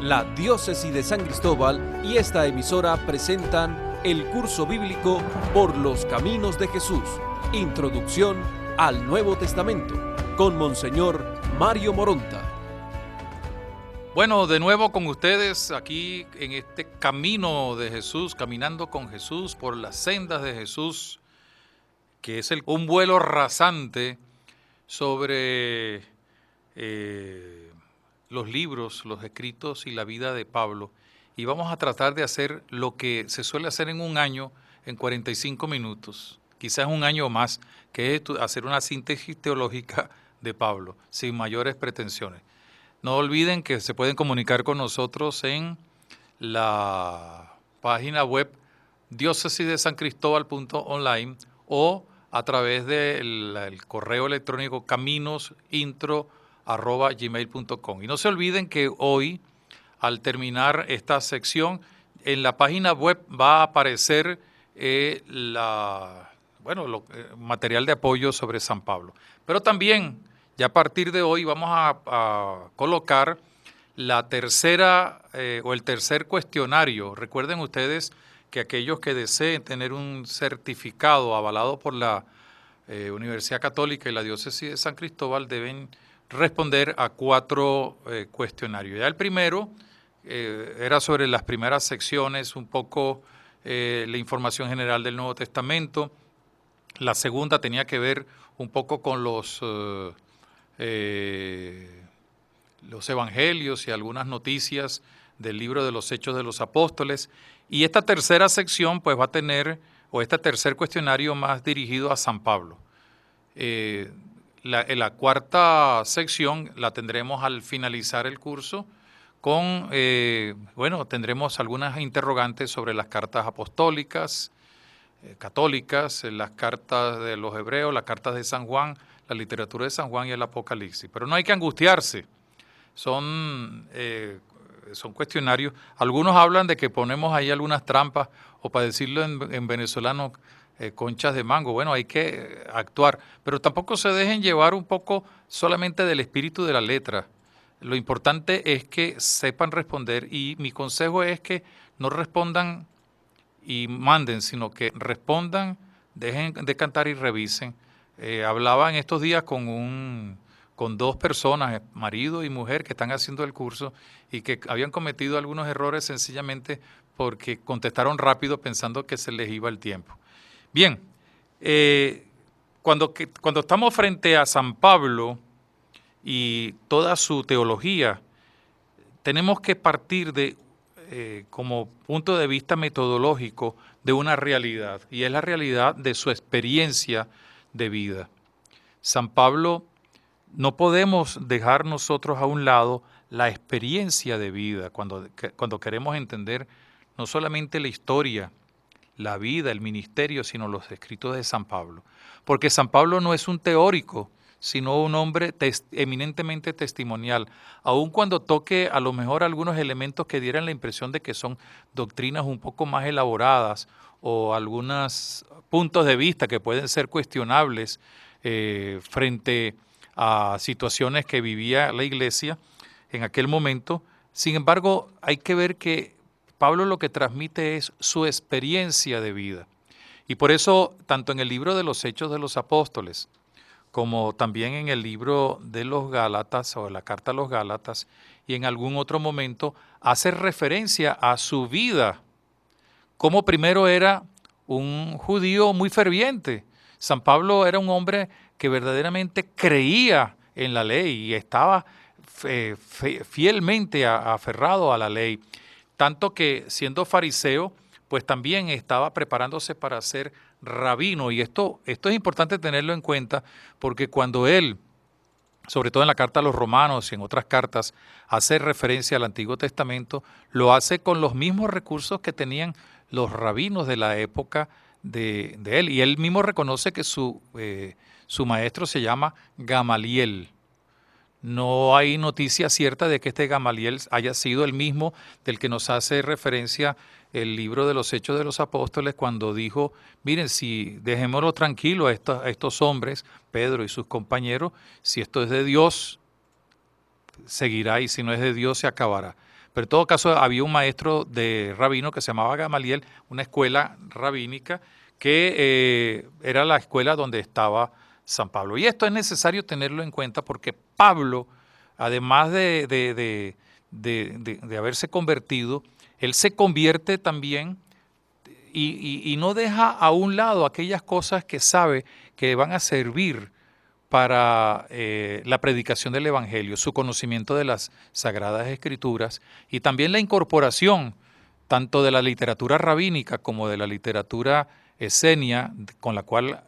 La Diócesis de San Cristóbal y esta emisora presentan el curso bíblico Por los Caminos de Jesús, Introducción al Nuevo Testamento, con Monseñor Mario Moronta. Bueno, de nuevo con ustedes aquí en este camino de Jesús, caminando con Jesús por las sendas de Jesús, que es un vuelo rasante sobre los libros, los escritos y la vida de Pablo. Y vamos a tratar de hacer lo que se suele hacer en un año, en 45 minutos, quizás un año más, que es hacer una síntesis teológica de Pablo, sin mayores pretensiones. No olviden que se pueden comunicar con nosotros en la página web diócesisdesancristóbal.online o a través del correo electrónico caminosintro@gmail.com. Y no se olviden que hoy, al terminar esta sección, en la página web va a aparecer material de apoyo sobre San Pablo. Pero también, ya a partir de hoy, vamos a colocar la tercera o el tercer cuestionario. Recuerden ustedes que aquellos que deseen tener un certificado avalado por la Universidad Católica y la Diócesis de San Cristóbal deben responder a 4 cuestionarios. Ya el primero era sobre las primeras secciones, un poco la información general del Nuevo Testamento. La segunda tenía que ver un poco con los evangelios y algunas noticias del libro de los Hechos de los Apóstoles. Y esta tercera sección pues va a tener, o este tercer cuestionario más dirigido a San Pablo. La cuarta sección la tendremos al finalizar el curso con, tendremos algunas interrogantes sobre las cartas apostólicas, católicas, las cartas de los hebreos, las cartas de San Juan, la literatura de San Juan y el Apocalipsis. Pero no hay que angustiarse, son cuestionarios. Algunos hablan de que ponemos ahí algunas trampas, o para decirlo en venezolano, conchas de mango. Bueno, hay que actuar, pero tampoco se dejen llevar un poco solamente del espíritu de la letra. Lo importante es que sepan responder, y mi consejo es que no respondan y manden, sino que respondan, dejen de cantar y revisen. Hablaba en estos días con 2 personas, marido y mujer, que están haciendo el curso y que habían cometido algunos errores sencillamente porque contestaron rápido pensando que se les iba el tiempo. Bien, cuando estamos frente a San Pablo y toda su teología, tenemos que partir de como punto de vista metodológico de una realidad, y es la realidad de su experiencia de vida. San Pablo, no podemos dejar nosotros a un lado la experiencia de vida cuando queremos entender no solamente la historia, la vida, el ministerio, sino los escritos de San Pablo. Porque San Pablo no es un teórico, sino un hombre eminentemente testimonial, aun cuando toque a lo mejor algunos elementos que dieran la impresión de que son doctrinas un poco más elaboradas o algunos puntos de vista que pueden ser cuestionables frente a situaciones que vivía la iglesia en aquel momento. Sin embargo, hay que ver que Pablo lo que transmite es su experiencia de vida. Y por eso, tanto en el libro de los Hechos de los Apóstoles, como también en el libro de los Gálatas o la carta a los Gálatas, y en algún otro momento hace referencia a su vida, como primero era un judío muy ferviente. San Pablo era un hombre que verdaderamente creía en la ley y estaba fielmente aferrado a la ley, tanto que siendo fariseo, pues también estaba preparándose para ser rabino. Y esto es importante tenerlo en cuenta, porque cuando él, sobre todo en la carta a los Romanos y en otras cartas, hace referencia al Antiguo Testamento, lo hace con los mismos recursos que tenían los rabinos de la época de él. Y él mismo reconoce que su maestro se llama Gamaliel. No hay noticia cierta de que este Gamaliel haya sido el mismo del que nos hace referencia el libro de los Hechos de los Apóstoles, cuando dijo: miren, si dejémoslo tranquilo a estos hombres, Pedro y sus compañeros, si esto es de Dios, seguirá, y si no es de Dios, se acabará. pero en todo caso había un maestro de rabino que se llamaba Gamaliel, una escuela rabínica que era la escuela donde estaba San Pablo. Y esto es necesario tenerlo en cuenta porque Pablo, además de haberse convertido, él se convierte también y no deja a un lado aquellas cosas que sabe que van a servir para la predicación del Evangelio, su conocimiento de las Sagradas Escrituras y también la incorporación tanto de la literatura rabínica como de la literatura esenia, con la cual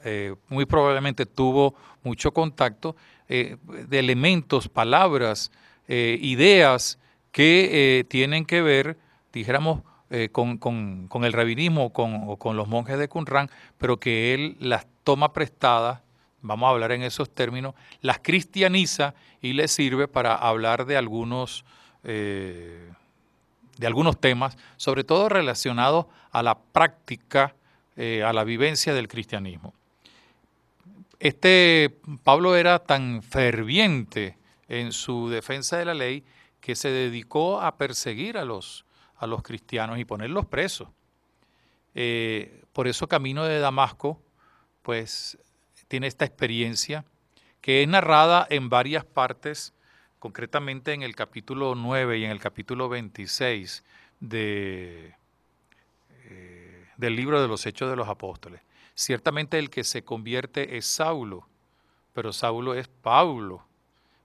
muy probablemente tuvo mucho contacto, de elementos, palabras, ideas que tienen que ver, dijéramos, con el rabinismo o con los monjes de Qumran, pero que él las toma prestadas, vamos a hablar en esos términos, las cristianiza y les sirve para hablar de algunos temas, sobre todo relacionados a la práctica, a la vivencia del cristianismo. Pablo era tan ferviente en su defensa de la ley que se dedicó a perseguir a los cristianos y ponerlos presos. Por eso camino de Damasco, pues tiene esta experiencia que es narrada en varias partes, concretamente en el capítulo 9 y en el capítulo 26 del libro de los Hechos de los Apóstoles. Ciertamente el que se convierte es Saulo, pero Saulo es Pablo.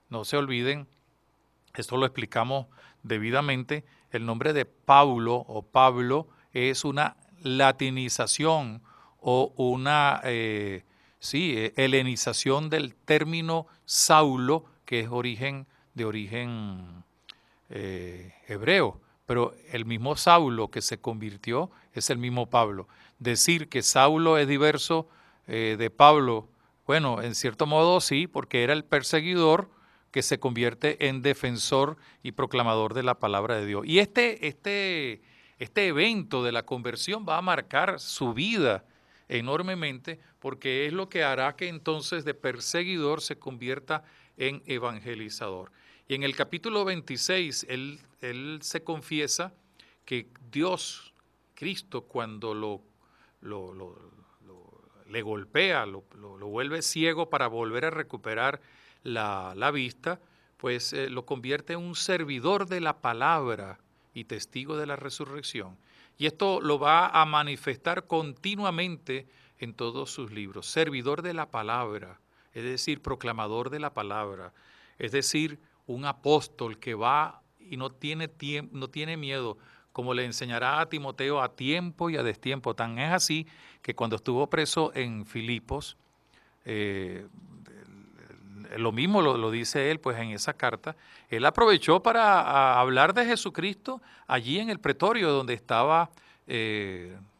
No se olviden, esto lo explicamos debidamente, el nombre de Paulo o Pablo es una latinización o una helenización del término Saulo, que es de origen hebreo, pero el mismo Saulo que se convirtió es el mismo Pablo. Decir que Saulo es diverso de Pablo, bueno, en cierto modo sí, porque era el perseguidor que se convierte en defensor y proclamador de la palabra de Dios. Y este evento de la conversión va a marcar su vida enormemente, porque es lo que hará que entonces de perseguidor se convierta en evangelizador. Y en el capítulo 26, él se confiesa que Dios, Cristo, cuando le golpea, lo vuelve ciego para volver a recuperar la vista, pues lo convierte en un servidor de la palabra y testigo de la resurrección. Y esto lo va a manifestar continuamente en todos sus libros. Servidor de la palabra, es decir, proclamador de la palabra, es decir, un apóstol que va y no tiene miedo, como le enseñará a Timoteo a tiempo y a destiempo. Tan es así que cuando estuvo preso en Filipos, lo mismo lo dice él, pues en esa carta, él aprovechó para hablar de Jesucristo allí en el pretorio donde estaba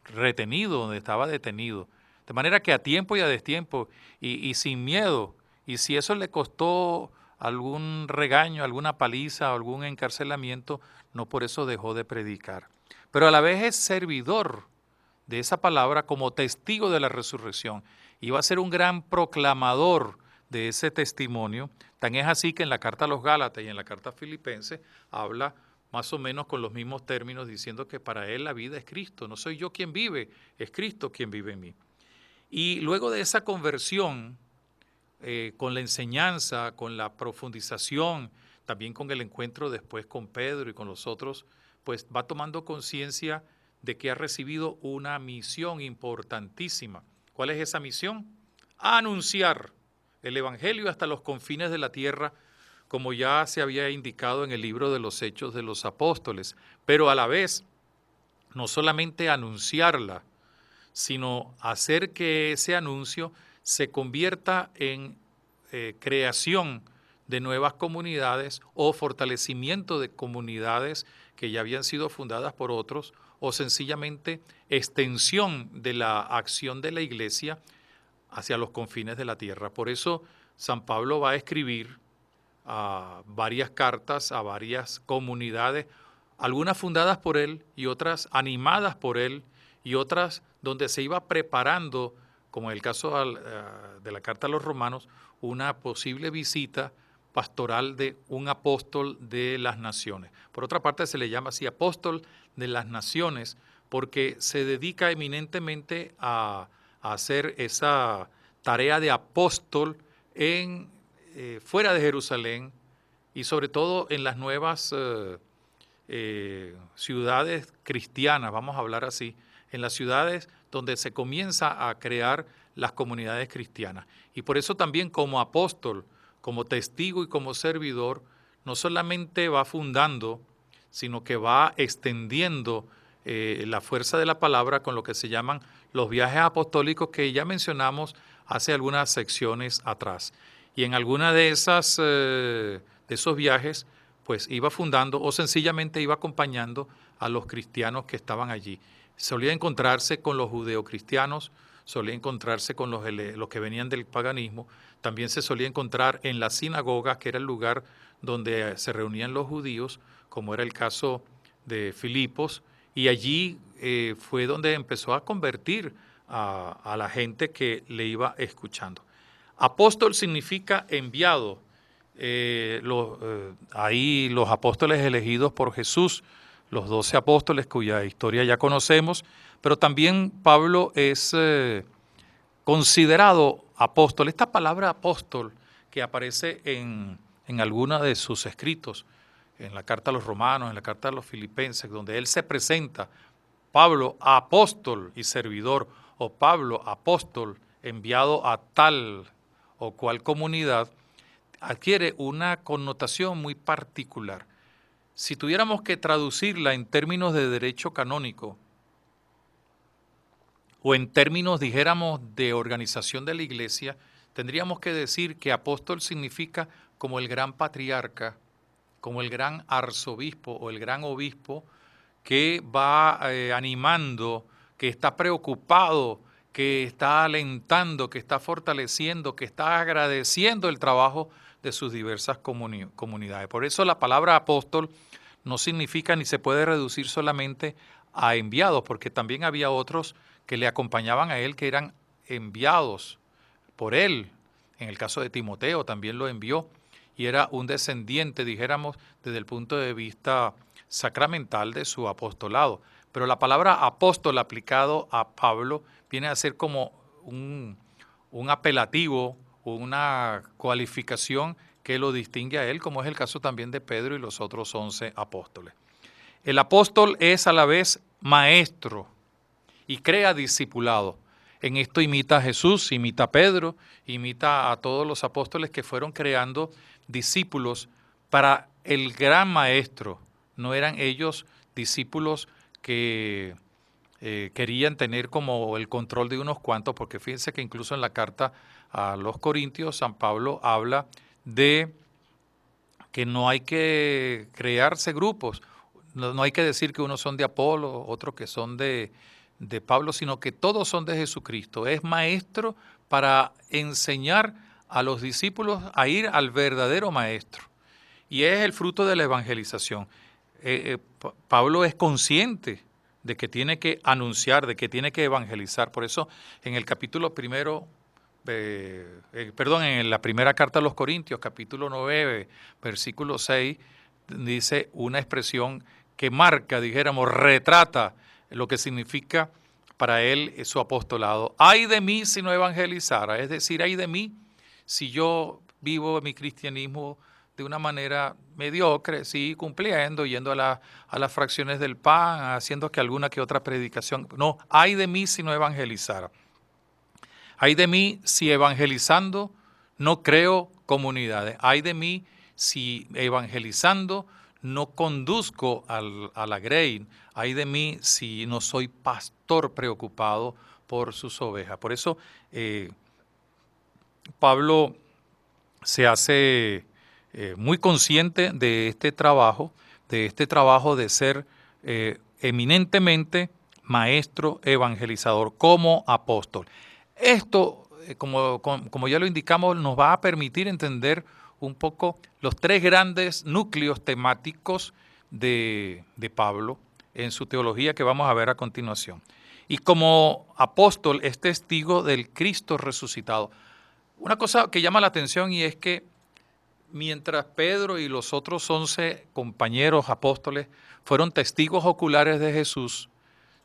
retenido, donde estaba detenido. De manera que a tiempo y a destiempo y sin miedo, y si eso le costó algún regaño, alguna paliza, algún encarcelamiento, no por eso dejó de predicar. Pero a la vez es servidor de esa palabra como testigo de la resurrección. Y va a ser un gran proclamador de ese testimonio. Tan es así que en la carta a los Gálatas y en la carta a Filipenses habla más o menos con los mismos términos, diciendo que para él la vida es Cristo. No soy yo quien vive, es Cristo quien vive en mí. Y luego de esa conversión, con la enseñanza, con la profundización, también con el encuentro después con Pedro y con los otros, pues va tomando conciencia de que ha recibido una misión importantísima. ¿Cuál es esa misión? Anunciar el Evangelio hasta los confines de la tierra, como ya se había indicado en el libro de los Hechos de los Apóstoles, pero a la vez no solamente anunciarla, sino hacer que ese anuncio se convierta en creación de nuevas comunidades o fortalecimiento de comunidades que ya habían sido fundadas por otros, o sencillamente extensión de la acción de la iglesia hacia los confines de la tierra. Por eso San Pablo va a escribir varias cartas a varias comunidades, algunas fundadas por él y otras animadas por él y otras donde se iba preparando, como en el caso de la carta a los romanos, una posible visita pastoral de un apóstol de las naciones. Por otra parte, se le llama así apóstol de las naciones porque se dedica eminentemente a hacer esa tarea de apóstol fuera de Jerusalén y sobre todo en las nuevas ciudades cristianas, vamos a hablar así, en las ciudades donde se comienza a crear las comunidades cristianas. Y por eso también como apóstol, como testigo y como servidor, no solamente va fundando, sino que va extendiendo la fuerza de la palabra con lo que se llaman los viajes apostólicos que ya mencionamos hace algunas secciones atrás. Y en alguna de esos viajes, pues iba fundando o sencillamente iba acompañando a los cristianos que estaban allí. Solía encontrarse con los judeocristianos, solía encontrarse con los que venían del paganismo, también se solía encontrar en la sinagoga, que era el lugar donde se reunían los judíos, como era el caso de Filipos, y allí fue donde empezó a convertir a la gente que le iba escuchando. Apóstol significa enviado. Ahí los apóstoles elegidos por Jesús, los 12 apóstoles cuya historia ya conocemos, pero también Pablo es considerado apóstol. Esta palabra apóstol que aparece en alguna de sus escritos, en la carta a los romanos, en la carta a los filipenses, donde él se presenta, Pablo apóstol y servidor, o Pablo apóstol enviado a tal o cual comunidad, adquiere una connotación muy particular. Si tuviéramos que traducirla en términos de derecho canónico o en términos, dijéramos, de organización de la iglesia, tendríamos que decir que apóstol significa como el gran patriarca, como el gran arzobispo o el gran obispo que va animando, que está preocupado, que está alentando, que está fortaleciendo, que está agradeciendo el trabajo de sus diversas comunidades. Por eso la palabra apóstol no significa ni se puede reducir solamente a enviados, porque también había otros que le acompañaban a él que eran enviados por él. En el caso de Timoteo también lo envió y era un descendiente, dijéramos, desde el punto de vista sacramental de su apostolado. Pero la palabra apóstol aplicado a Pablo viene a ser como un apelativo, una cualificación que lo distingue a él, como es el caso también de Pedro y los otros 11 apóstoles. El apóstol es a la vez maestro y crea discipulado. En esto imita a Jesús, imita a Pedro, imita a todos los apóstoles que fueron creando discípulos para el gran maestro. No eran ellos discípulos que querían tener como el control de unos cuantos, porque fíjense que incluso en la carta a los Corintios, San Pablo habla de que no hay que crearse grupos, no hay que decir que unos son de Apolo, otros que son de Pablo, sino que todos son de Jesucristo. Es maestro para enseñar a los discípulos a ir al verdadero maestro. Y es el fruto de la evangelización. Pablo es consciente de que tiene que anunciar, de que tiene que evangelizar. Por eso en el capítulo primero, en la primera carta a los Corintios, capítulo 9, versículo 6, dice una expresión que marca, dijéramos, retrata lo que significa para él su apostolado. Ay de mí si no evangelizara, es decir, ay de mí si yo vivo mi cristianismo de una manera mediocre, sí, cumpliendo, yendo a las fracciones del pan, haciendo que alguna que otra predicación. No, ay de mí si no evangelizara. Ay de mí si evangelizando no creo comunidades. Ay de mí si evangelizando no conduzco a la grey. Ay de mí si no soy pastor preocupado por sus ovejas. Por eso Pablo se hace muy consciente de este trabajo de ser eminentemente maestro evangelizador como apóstol. Esto, como ya lo indicamos, nos va a permitir entender un poco los tres grandes núcleos temáticos de Pablo en su teología que vamos a ver a continuación. Y como apóstol es testigo del Cristo resucitado. Una cosa que llama la atención y es que mientras Pedro y los otros 11 compañeros apóstoles fueron testigos oculares de Jesús,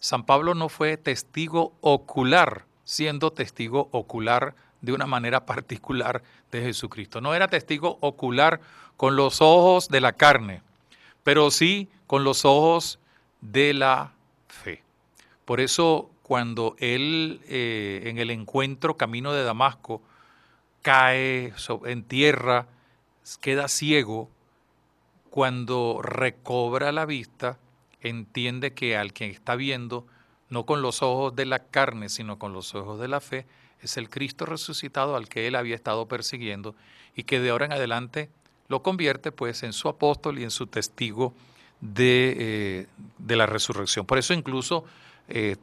San Pablo no fue testigo ocular, siendo testigo ocular de una manera particular de Jesucristo. No era testigo ocular con los ojos de la carne, pero sí con los ojos de la fe. Por eso, cuando él en el encuentro camino de Damasco cae en tierra, queda ciego, cuando recobra la vista, entiende que al que está viendo, no con los ojos de la carne, sino con los ojos de la fe, es el Cristo resucitado al que él había estado persiguiendo y que de ahora en adelante lo convierte pues en su apóstol y en su testigo de la resurrección. Por eso incluso,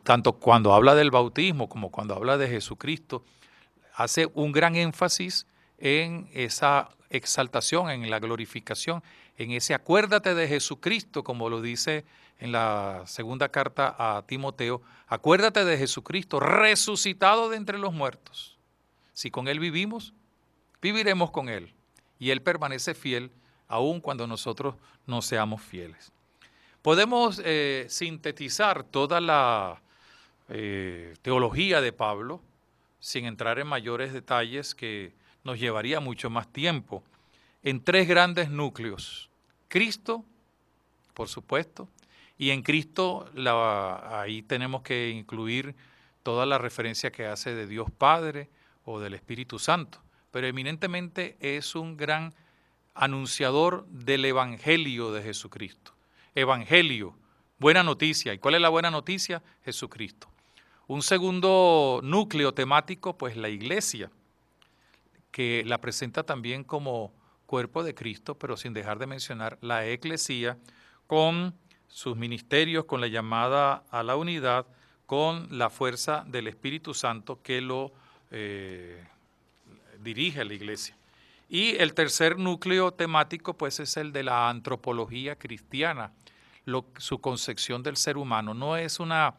tanto cuando habla del bautismo como cuando habla de Jesucristo, hace un gran énfasis en esa exaltación, en la glorificación, en ese acuérdate de Jesucristo, como lo dice en la segunda carta a Timoteo, acuérdate de Jesucristo, resucitado de entre los muertos. Si con Él vivimos, viviremos con Él. Y Él permanece fiel aun cuando nosotros no seamos fieles. Podemos sintetizar toda la teología de Pablo, sin entrar en mayores detalles que nos llevaría mucho más tiempo, en 3 grandes núcleos. Cristo, por supuesto, y en Cristo ahí tenemos que incluir toda la referencia que hace de Dios Padre o del Espíritu Santo, pero eminentemente es un gran anunciador del Evangelio de Jesucristo. Evangelio, buena noticia. ¿Y cuál es la buena noticia? Jesucristo. Un segundo núcleo temático, pues la iglesia, que la presenta también como cuerpo de Cristo, pero sin dejar de mencionar la eclesía, con sus ministerios, con la llamada a la unidad, con la fuerza del Espíritu Santo que lo dirige a la iglesia. Y el tercer núcleo temático, pues, es el de la antropología cristiana, su concepción del ser humano. No es una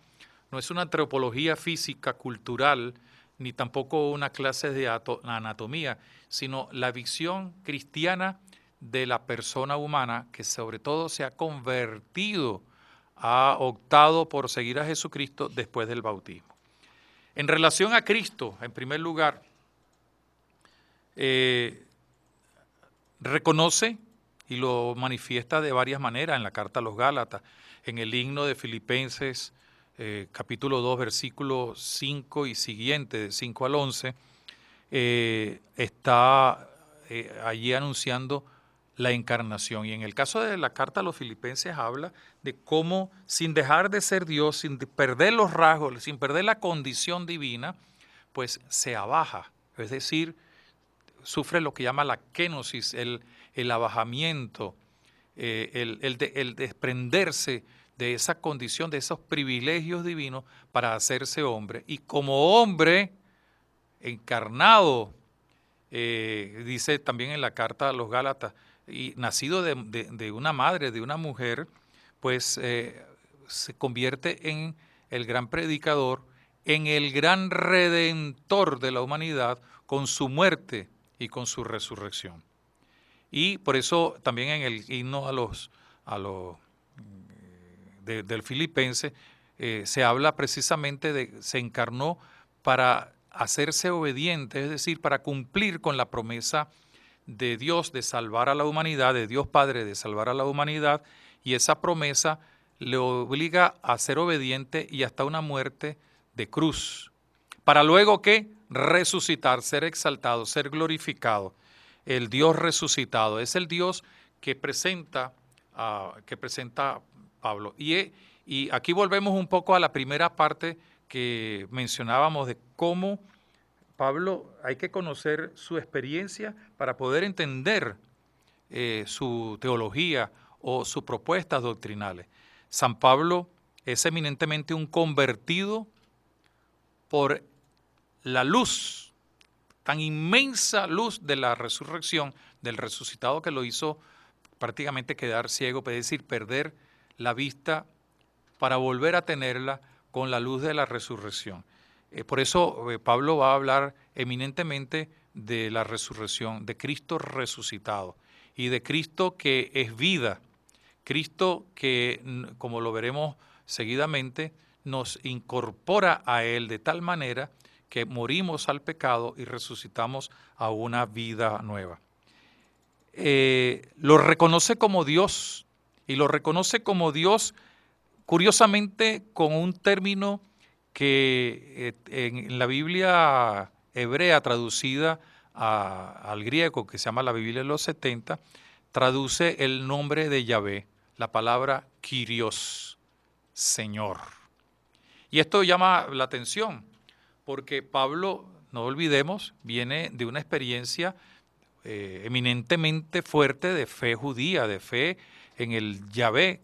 antropología física, cultural, ni tampoco una clase de anatomía, sino la visión cristiana de la persona humana que sobre todo se ha convertido, ha optado por seguir a Jesucristo después del bautismo. En relación a Cristo, en primer lugar, reconoce y lo manifiesta de varias maneras en la carta a los Gálatas, en el himno de Filipenses, capítulo 2, versículo 5 y siguiente, de 5 al 11, está allí anunciando la encarnación. Y en el caso de la carta a los Filipenses habla de cómo, sin dejar de ser Dios, sin perder los rasgos, sin perder la condición divina, pues se abaja, es decir, sufre lo que llama la kenosis, el abajamiento, el desprenderse de esa condición, de esos privilegios divinos para hacerse hombre. Y como hombre encarnado, dice también en la carta a los Gálatas, y nacido de una madre, de una mujer, pues se convierte en el gran predicador, en el gran redentor de la humanidad con su muerte y con su resurrección. Y por eso también en el himno del Filipense se habla precisamente de se encarnó para hacerse obediente, es decir, para cumplir con la promesa de Dios de salvar a la humanidad, de Dios Padre de salvar a la humanidad, y esa promesa le obliga a ser obediente y hasta una muerte de cruz, para luego que resucitar, ser exaltado, ser glorificado. El Dios resucitado es el Dios que presenta Pablo. Y aquí volvemos un poco a la primera parte que mencionábamos de cómo Pablo hay que conocer su experiencia para poder entender su teología o sus propuestas doctrinales. San Pablo es eminentemente un convertido por la luz, tan inmensa luz de la resurrección, del resucitado que lo hizo prácticamente quedar ciego, es decir, perder la vista para volver a tenerla con la luz de la resurrección. Por eso Pablo va a hablar eminentemente de la resurrección, de Cristo resucitado. y de Cristo que es vida. Cristo que, como lo veremos seguidamente, nos incorpora a Él de tal manera que morimos al pecado y resucitamos a una vida nueva. Lo reconoce como Dios, y lo reconoce como Dios, curiosamente, con un término que en la Biblia hebrea traducida al griego, que se llama la Biblia de los 70, traduce el nombre de Yahvé, la palabra Kyrios, Señor. Y esto llama la atención, porque Pablo, no olvidemos, viene de una experiencia eminentemente fuerte de fe judía, de fe en el Yahvé,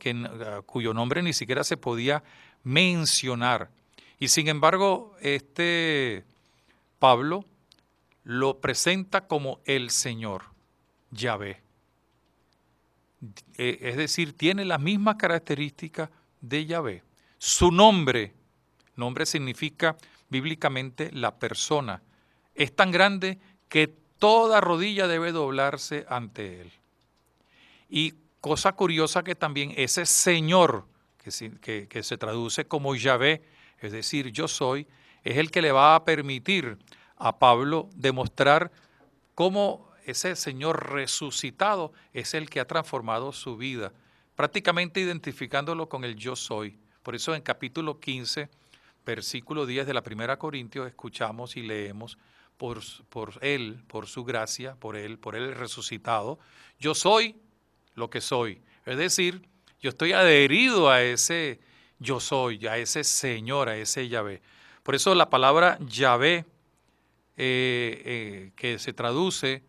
cuyo nombre ni siquiera se podía mencionar. Y sin embargo, Pablo lo presenta como el Señor, Yahvé. Es decir, tiene las mismas características de Yahvé. Su nombre significa bíblicamente la persona. Es tan grande que toda rodilla debe doblarse ante él. Y cosa curiosa que también ese Señor, que se traduce como Yahvé, es decir, yo soy, es el que le va a permitir a Pablo demostrar cómo ese Señor resucitado es el que ha transformado su vida, prácticamente identificándolo con el yo soy. Por eso en capítulo 15, versículo 10 de la Primera Corintios, escuchamos y leemos, por Él, por su gracia, por Él resucitado, yo soy lo que soy. Es decir, yo estoy adherido a ese yo soy, a ese Señor, a ese Yahvé. Por eso la palabra Yahvé, que se traduce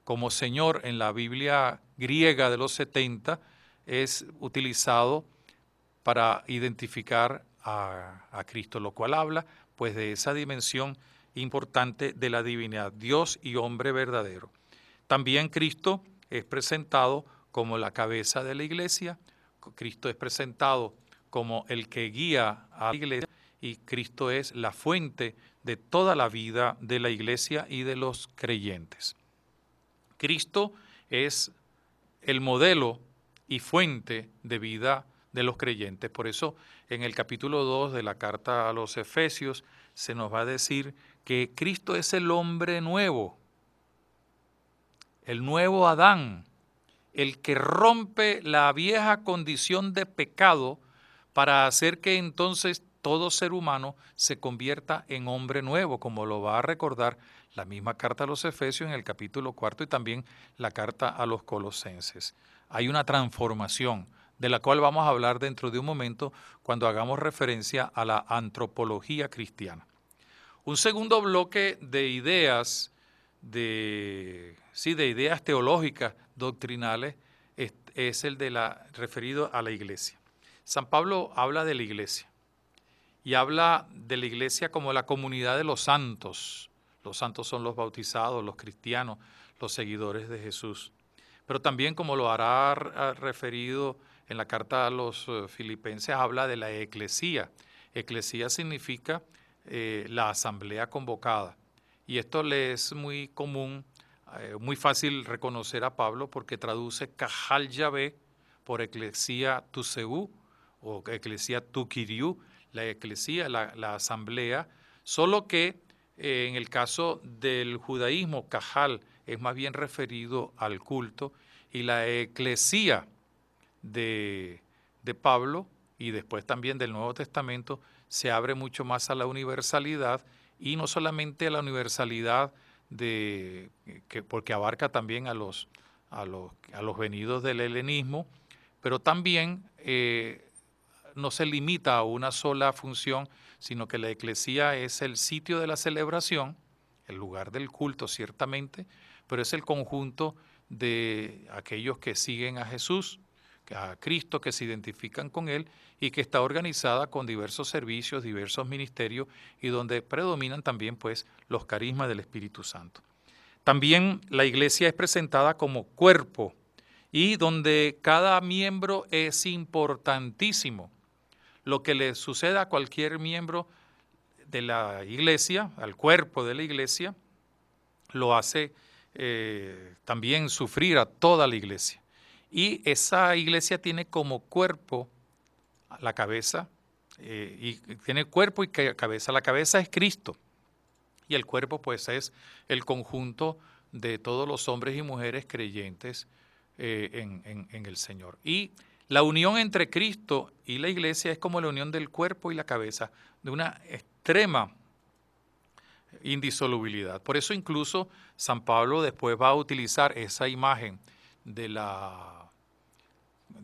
como Señor en la Biblia griega de los 70, es utilizado para identificar a Cristo, lo cual habla pues de esa dimensión importante de la divinidad, Dios y hombre verdadero. También Cristo es presentado como la cabeza de la iglesia, Cristo es presentado como el que guía a la iglesia y Cristo es la fuente de toda la vida de la iglesia y de los creyentes. Cristo es el modelo y fuente de vida de los creyentes. Por eso en el capítulo 2 de la carta a los Efesios se nos va a decir que Cristo es el hombre nuevo, el nuevo Adán, el que rompe la vieja condición de pecado para hacer que entonces todo ser humano se convierta en hombre nuevo, como lo va a recordar la misma carta a los Efesios en el capítulo 4 y también la carta a los Colosenses. Hay una transformación de la cual vamos a hablar dentro de un momento cuando hagamos referencia a la antropología cristiana. Un segundo bloque de ideas, de ideas teológicas, doctrinales, es el referido a la iglesia. San Pablo habla de la iglesia y habla de la iglesia como la comunidad de los santos. Los santos son los bautizados, los cristianos, los seguidores de Jesús. Pero también, como lo hará referido en la carta a los Filipenses, habla de la eclesía. Eclesía significa la asamblea convocada. Y esto le es muy común, muy fácil reconocer a Pablo porque traduce Kahal Yahvé por eclesía tuseu o eclesía tukiriu, la eclesía, la asamblea, solo que en el caso del judaísmo, Kahal es más bien referido al culto y la eclesía de Pablo y después también del Nuevo Testamento se abre mucho más a la universalidad y no solamente a la universalidad porque abarca también a los venidos del helenismo, pero también no se limita a una sola función, sino que la eclesía es el sitio de la celebración, el lugar del culto ciertamente, pero es el conjunto de aquellos que siguen a Jesús, a Cristo, que se identifican con Él y que está organizada con diversos servicios, diversos ministerios y donde predominan también pues los carismas del Espíritu Santo. También la iglesia es presentada como cuerpo y donde cada miembro es importantísimo. Lo que le suceda a cualquier miembro de la iglesia, al cuerpo de la iglesia, lo hace también sufrir a toda la iglesia. Y esa iglesia tiene como cuerpo la cabeza, y tiene cuerpo y cabeza. La cabeza es Cristo y el cuerpo pues es el conjunto de todos los hombres y mujeres creyentes en el Señor. Y la unión entre Cristo y la iglesia es como la unión del cuerpo y la cabeza, de una extrema indisolubilidad. Por eso incluso San Pablo después va a utilizar esa imagen de la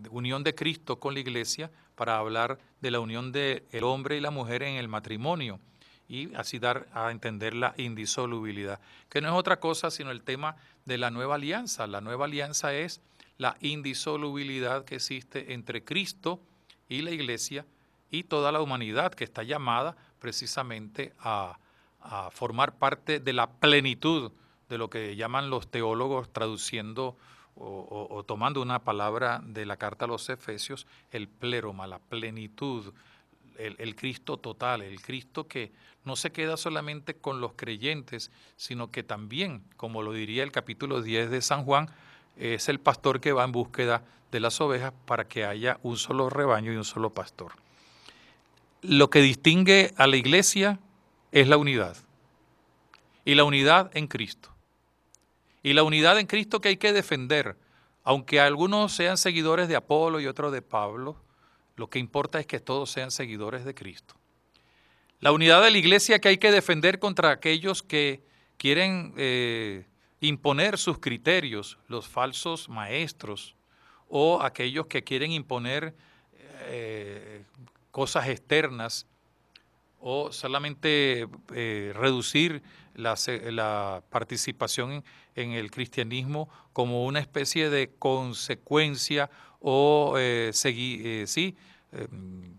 unión de Cristo con la iglesia para hablar de la unión del hombre y la mujer en el matrimonio y así dar a entender la indisolubilidad, que no es otra cosa sino el tema de la nueva alianza. La nueva alianza es la indisolubilidad que existe entre Cristo y la iglesia y toda la humanidad que está llamada precisamente a formar parte de la plenitud de lo que llaman los teólogos, traduciendo o tomando una palabra de la carta a los Efesios, el pléroma, la plenitud, el Cristo total, el Cristo que no se queda solamente con los creyentes, sino que también, como lo diría el capítulo 10 de San Juan, es el pastor que va en búsqueda de las ovejas para que haya un solo rebaño y un solo pastor. Lo que distingue a la iglesia es la unidad, y la unidad en Cristo. Y la unidad en Cristo que hay que defender, aunque algunos sean seguidores de Apolo y otros de Pablo, lo que importa es que todos sean seguidores de Cristo. La unidad de la iglesia que hay que defender contra aquellos que quieren imponer sus criterios, los falsos maestros, o aquellos que quieren imponer cosas externas, o solamente reducir la participación en el cristianismo como una especie de consecuencia o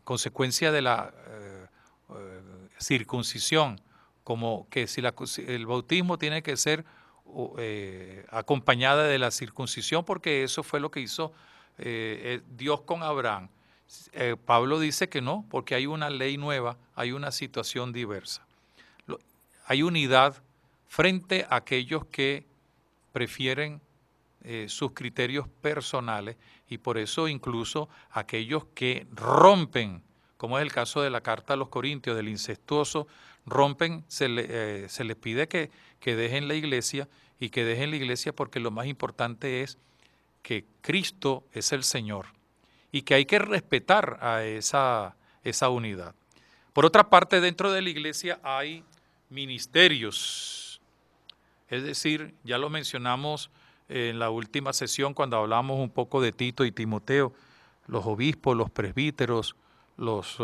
consecuencia de la circuncisión, como que si el bautismo tiene que ser acompañada de la circuncisión, porque eso fue lo que hizo Dios con Abraham. Pablo dice que no, porque hay una ley nueva, hay una situación diversa. Hay unidad frente a aquellos que prefieren sus criterios personales y por eso incluso aquellos que rompen, como es el caso de la carta a los Corintios, del incestuoso, rompen, se les pide que dejen la iglesia y que dejen la iglesia porque lo más importante es que Cristo es el Señor y que hay que respetar a esa unidad. Por otra parte, dentro de la iglesia hay ministerios, es decir, ya lo mencionamos en la última sesión cuando hablamos un poco de Tito y Timoteo, los obispos, los presbíteros, los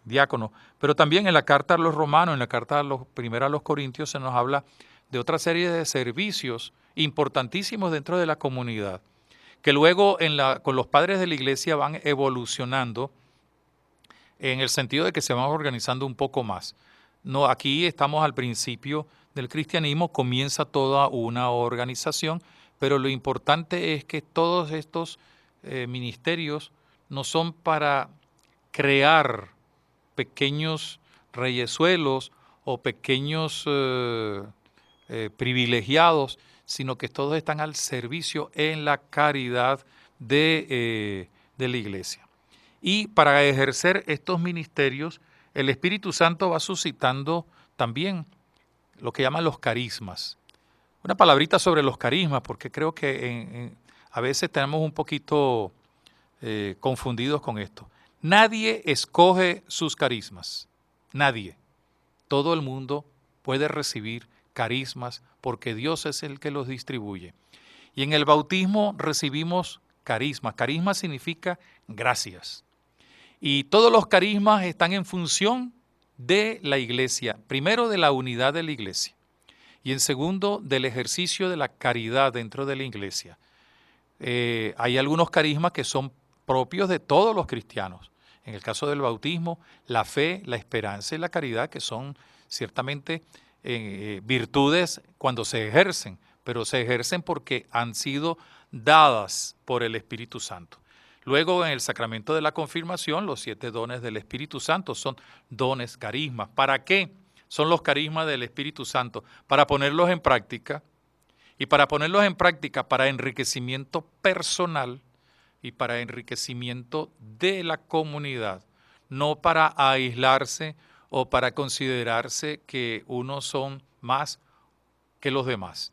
diáconos, pero también en la carta a los romanos, en la carta primera a los corintios se nos habla de otra serie de servicios importantísimos dentro de la comunidad, que luego con los padres de la iglesia van evolucionando en el sentido de que se van organizando un poco más. No, aquí estamos al principio del cristianismo, comienza toda una organización, pero lo importante es que todos estos ministerios no son para crear pequeños reyesuelos o pequeños privilegiados, sino que todos están al servicio en la caridad de la iglesia. Y para ejercer estos ministerios, el Espíritu Santo va suscitando también lo que llaman los carismas. Una palabrita sobre los carismas, porque creo que a veces tenemos un poquito confundidos con esto. Nadie escoge sus carismas, nadie. Todo el mundo puede recibir carismas porque Dios es el que los distribuye. Y en el bautismo recibimos carismas. Carisma significa gracias. Y todos los carismas están en función de la iglesia. Primero, de la unidad de la iglesia. Y en segundo, del ejercicio de la caridad dentro de la iglesia. Hay algunos carismas que son propios de todos los cristianos. En el caso del bautismo, la fe, la esperanza y la caridad, que son ciertamente virtudes cuando se ejercen, pero se ejercen porque han sido dadas por el Espíritu Santo. Luego, en el sacramento de la confirmación, los 7 dones del Espíritu Santo son dones, carismas. ¿Para qué son los carismas del Espíritu Santo? Para ponerlos en práctica y para ponerlos en práctica para enriquecimiento personal y para enriquecimiento de la comunidad, no para aislarse o para considerarse que unos son más que los demás.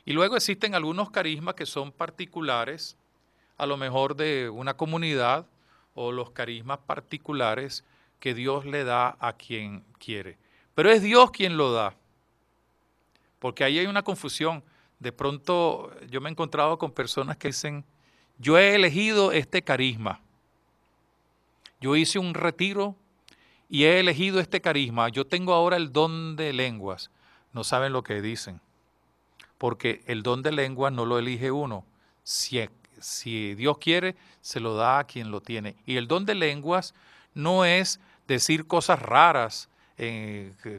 Y luego existen algunos carismas que son particulares, a lo mejor de una comunidad, o los carismas particulares que Dios le da a quien quiere. Pero es Dios quien lo da, porque ahí hay una confusión. De pronto yo me he encontrado con personas que dicen, yo he elegido este carisma, yo hice un retiro y he elegido este carisma, yo tengo ahora el don de lenguas. No saben lo que dicen, porque el don de lenguas no lo elige uno. Si Dios quiere, se lo da a quien lo tiene. Y el don de lenguas no es decir cosas raras,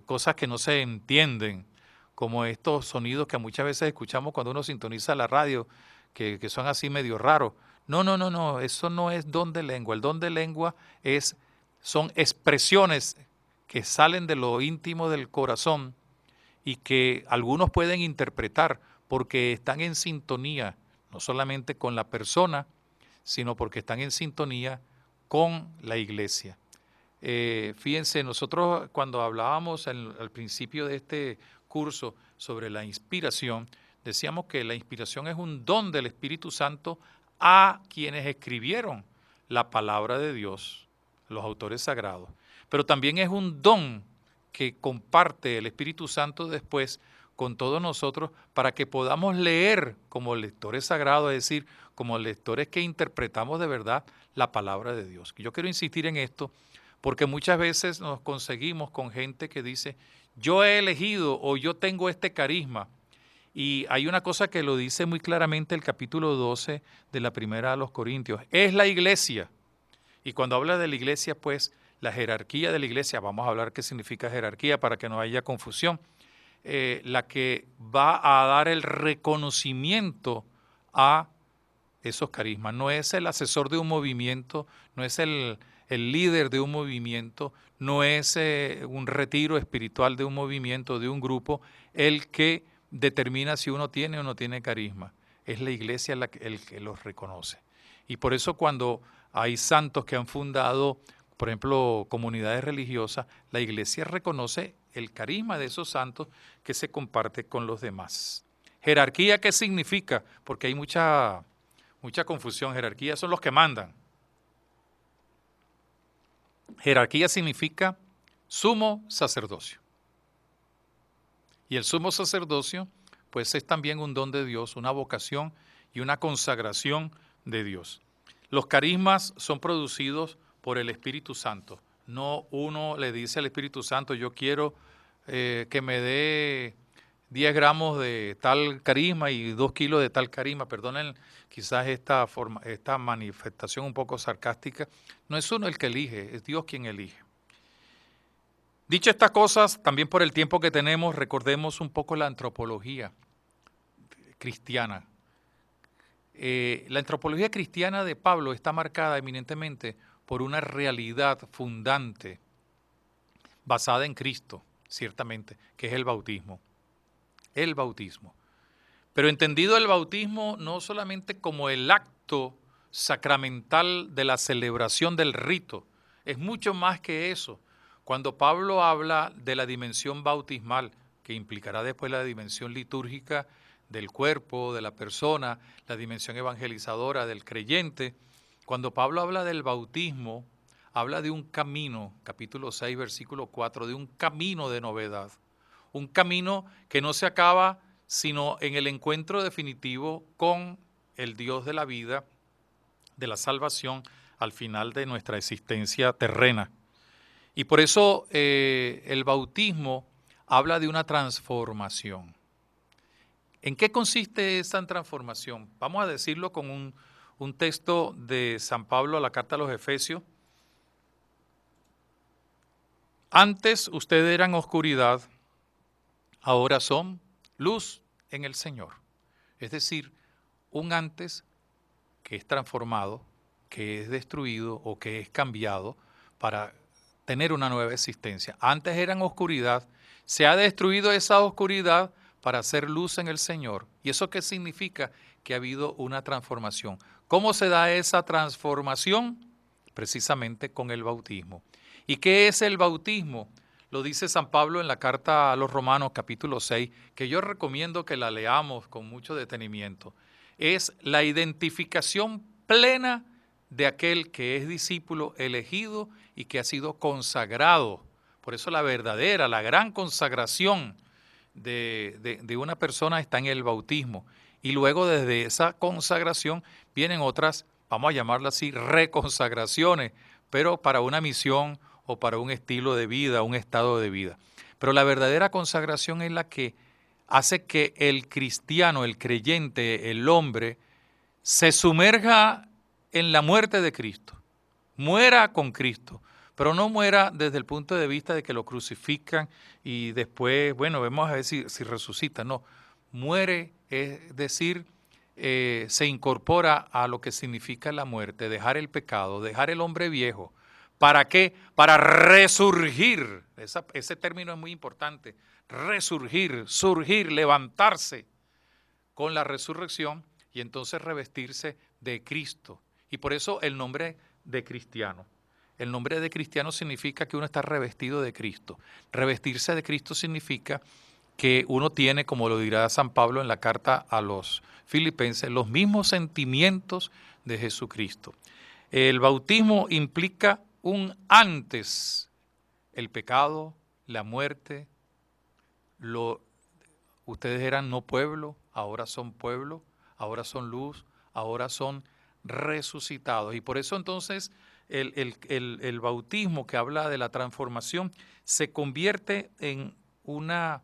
cosas que no se entienden, como estos sonidos que muchas veces escuchamos cuando uno sintoniza la radio, que son así medio raros. No, eso no es don de lengua. El don de lengua son expresiones que salen de lo íntimo del corazón y que algunos pueden interpretar porque están en sintonía, no solamente con la persona, sino porque están en sintonía con la iglesia. Fíjense, nosotros cuando hablábamos al principio de este curso sobre la inspiración, decíamos que la inspiración es un don del Espíritu Santo a quienes escribieron la palabra de Dios, los autores sagrados. Pero también es un don que comparte el Espíritu Santo después con todos nosotros para que podamos leer como lectores sagrados, es decir, como lectores que interpretamos de verdad la palabra de Dios. Yo quiero insistir en esto porque muchas veces nos conseguimos con gente que dice, yo he elegido o yo tengo este carisma. Y hay una cosa que lo dice muy claramente el capítulo 12 de la primera a los Corintios, es la iglesia. Y cuando habla de la iglesia, pues la jerarquía de la iglesia, vamos a hablar qué significa jerarquía para que no haya confusión, la que va a dar el reconocimiento a esos carismas. No es el asesor de un movimiento, no es el líder de un movimiento, no es un retiro espiritual de un movimiento, de un grupo, el que determina si uno tiene o no tiene carisma. Es la iglesia el que los reconoce. Y por eso cuando hay santos que han fundado, por ejemplo, comunidades religiosas, la iglesia reconoce el carisma de esos santos que se comparte con los demás. ¿Jerarquía qué significa? Porque hay mucha confusión. Jerarquía son los que mandan. Jerarquía significa sumo sacerdocio. Y el sumo sacerdocio, pues es también un don de Dios, una vocación y una consagración de Dios. Los carismas son producidos por el Espíritu Santo. No uno le dice al Espíritu Santo, yo quiero que me dé 10 gramos de tal carisma y 2 kilos de tal carisma. Perdonen quizás esta manifestación un poco sarcástica. No es uno el que elige, es Dios quien elige. Dicho estas cosas, también por el tiempo que tenemos, recordemos un poco la antropología cristiana. La antropología cristiana de Pablo está marcada eminentemente por una realidad fundante basada en Cristo, ciertamente, que es el bautismo. El bautismo. Pero entendido el bautismo no solamente como el acto sacramental de la celebración del rito, es mucho más que eso. Cuando Pablo habla de la dimensión bautismal, que implicará después la dimensión litúrgica del cuerpo, de la persona, la dimensión evangelizadora del creyente, cuando Pablo habla del bautismo, habla de un camino, capítulo 6, versículo 4, de un camino de novedad. Un camino que no se acaba sino en el encuentro definitivo con el Dios de la vida, de la salvación, al final de nuestra existencia terrena. Y por eso el bautismo habla de una transformación. ¿En qué consiste esa transformación? Vamos a decirlo con un texto de San Pablo a la carta a los Efesios. Antes ustedes eran oscuridad, ahora son luz en el Señor. Es decir, un antes que es transformado, que es destruido o que es cambiado para tener una nueva existencia. Antes eran oscuridad, se ha destruido esa oscuridad para hacer luz en el Señor. ¿Y eso qué significa? Que ha habido una transformación. ¿Cómo se da esa transformación? Precisamente con el bautismo. ¿Y qué es el bautismo? Lo dice San Pablo en la carta a los Romanos capítulo 6, que yo recomiendo que la leamos con mucho detenimiento. Es la identificación plena de aquel que es discípulo elegido y que ha sido consagrado. Por eso la verdadera, la gran consagración de una persona está en el bautismo. Y luego desde esa consagración vienen otras, vamos a llamarlas así, reconsagraciones, pero para una misión o para un estilo de vida, un estado de vida. Pero la verdadera consagración es la que hace que el cristiano, el creyente, el hombre, se sumerja en la muerte de Cristo, muera con Cristo, pero no muera desde el punto de vista de que lo crucifican y después, bueno, vemos a ver si resucita. No, muere, es decir, se incorpora a lo que significa la muerte, dejar el pecado, dejar el hombre viejo. ¿Para qué? Para resurgir. Ese término es muy importante. Resurgir, surgir, levantarse con la resurrección y entonces revestirse de Cristo. Y por eso el nombre de cristiano. El nombre de cristiano significa que uno está revestido de Cristo. Revestirse de Cristo significa que uno tiene, como lo dirá San Pablo en la carta a los Filipenses, los mismos sentimientos de Jesucristo. El bautismo implica un antes, el pecado, la muerte, ustedes eran no pueblo, ahora son pueblo, ahora son luz, ahora son resucitados. Y por eso entonces el bautismo que habla de la transformación se convierte en una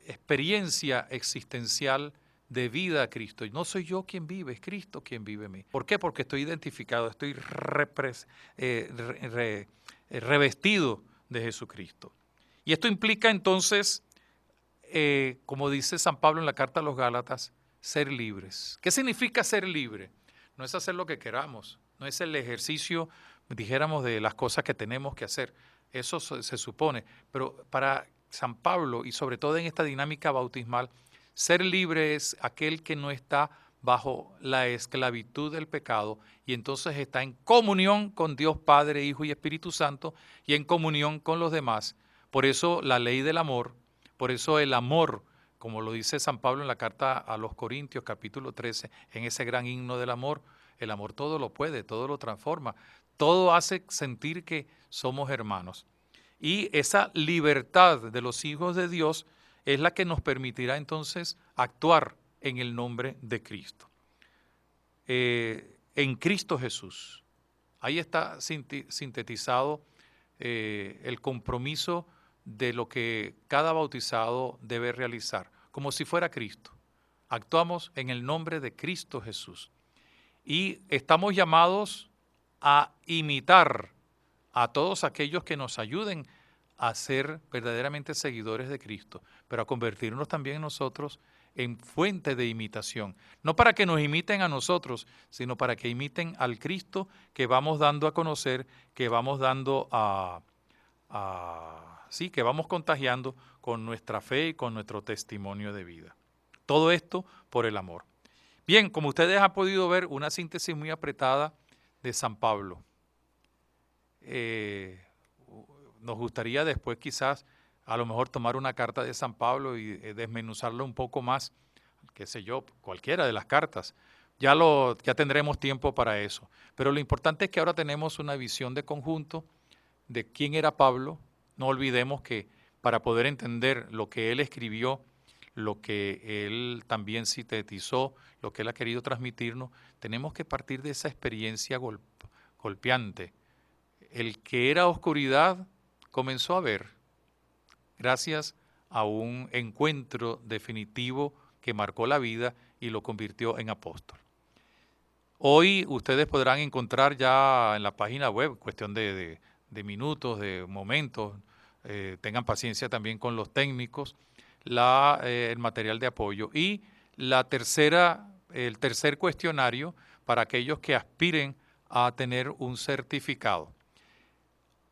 experiencia existencial de vida a Cristo. Y no soy yo quien vive, es Cristo quien vive en mí. ¿Por qué? Porque estoy identificado, estoy revestido de Jesucristo. Y esto implica entonces, como dice San Pablo en la carta a los Gálatas, ser libres. ¿Qué significa ser libre? No es hacer lo que queramos, no es el ejercicio, dijéramos, de las cosas que tenemos que hacer. Eso se supone. Pero para San Pablo, y sobre todo en esta dinámica bautismal, ser libre es aquel que no está bajo la esclavitud del pecado y entonces está en comunión con Dios Padre, Hijo y Espíritu Santo y en comunión con los demás. Por eso la ley del amor, por eso el amor, como lo dice San Pablo en la carta a los Corintios, capítulo 13, en ese gran himno del amor, el amor todo lo puede, todo lo transforma, todo hace sentir que somos hermanos. Y esa libertad de los hijos de Dios es la que nos permitirá entonces actuar en el nombre de Cristo. En Cristo Jesús. Ahí está sintetizado el compromiso de lo que cada bautizado debe realizar, como si fuera Cristo. Actuamos en el nombre de Cristo Jesús. Y estamos llamados a imitar a todos aquellos que nos ayuden a ser verdaderamente seguidores de Cristo, pero a convertirnos también nosotros en fuente de imitación. No para que nos imiten a nosotros, sino para que imiten al Cristo que vamos dando a conocer, que vamos dando que vamos contagiando con nuestra fe y con nuestro testimonio de vida. Todo esto por el amor. Bien, como ustedes han podido ver, una síntesis muy apretada de San Pablo. Nos gustaría después quizás a lo mejor tomar una carta de San Pablo y desmenuzarla un poco más, qué sé yo, cualquiera de las cartas. Ya tendremos tiempo para eso. Pero lo importante es que ahora tenemos una visión de conjunto de quién era Pablo. No olvidemos que para poder entender lo que él escribió, lo que él también sintetizó, lo que él ha querido transmitirnos, tenemos que partir de esa experiencia golpeante. El que era oscuridad comenzó a ver, gracias a un encuentro definitivo que marcó la vida y lo convirtió en apóstol. Hoy ustedes podrán encontrar ya en la página web, cuestión de minutos, de momentos, tengan paciencia también con los técnicos, el material de apoyo y el tercer cuestionario para aquellos que aspiren a tener un certificado.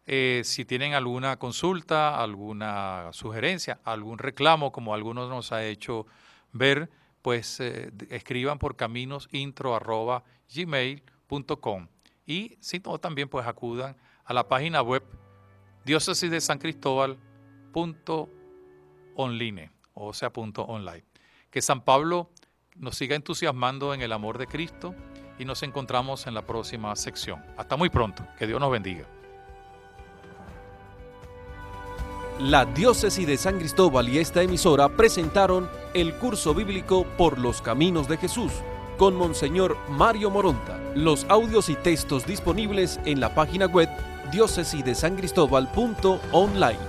Si tienen alguna consulta, alguna sugerencia, algún reclamo, como algunos nos ha hecho ver, pues escriban por caminosinTro@gmail.com. Y si no, también pues acudan a la página web diócesidesancristóbal.online, o sea, .online. Que San Pablo nos siga entusiasmando en el amor de Cristo y nos encontramos en la próxima sección. Hasta muy pronto. Que Dios nos bendiga. La Diócesis de San Cristóbal y esta emisora presentaron el curso bíblico Por los Caminos de Jesús con Monseñor Mario Moronta. Los audios y textos disponibles en la página web diócesidesancristóbal.online.